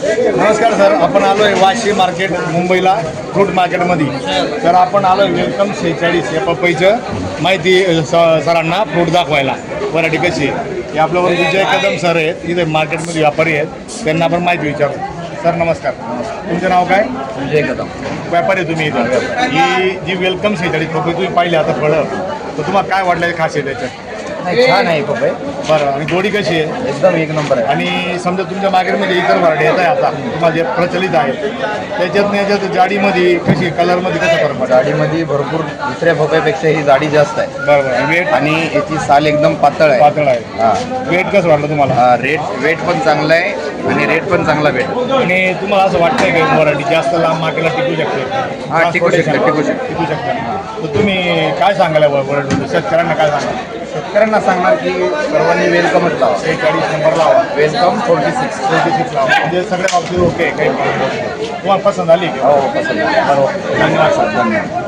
नमस्कार सर, आपण आलो आहे वाशी मार्केट मुंबईला फ्रूट मार्केटमध्ये. तर आपण आलो आहे वेलकम 46 या पपईचं माहिती सरांना फ्रूट दाखवायला. व्हरायटी कशी आहे हे आपल्यावर विजय कदम सर आहेत, इथे मार्केटमध्ये व्यापारी आहेत, त्यांना आपण माहिती विचारू. सर नमस्कार, तुमचं नाव काय? विजय कदम. व्यापारी आहे तुम्ही इथं. ही जी वेलकम 46 पपई तुम्ही पाहिली आता फळं, तर तुम्हाला काय वाटलं खास आहे त्याच्यात? नाही, छान आहे पपई, बरं. आणि गोडी कशी आहे? एकदम एक नंबर आहे. आणि समजा तुमच्या मार्केटमध्ये इतर व्हरायटी येत आहे आता तुम्हाला जे प्रचलित आहे त्याच्यात याच्यात जाडीमध्ये कशी कलरमध्ये कसं फरक पडतो? जाडीमध्ये भरपूर दुसऱ्या पपईपेक्षा ही जाडी जास्त आहे. बरोबर. वेट आणि याची साल एकदम पातळ आहे. पातळ आहे. हां. वेट कसं वाटलं तुम्हाला? वेट पण चांगलं आहे आणि रेट पण चांगला भेट. आणि तुम्हाला असं वाटतंय की व्हरायटी जास्त लांब मार्केटला टिकू शकते? हां, टिकू शकते. टिकू शकते. तर तुम्ही काय सांगायला व्हरायटी शेतकऱ्यांना काय सांगाल? शेतकऱ्यांना सांगणार की सर्वांनी वेलकमच लावा. 46 नंबर लावा. वेलकम 46 लावा. म्हणजे सगळ्या बाबतीत ओके, काही तुम्हाला पसंत आली? हो, पसंत आहे. बरोबर. धन्यवाद सर. धन्यवाद.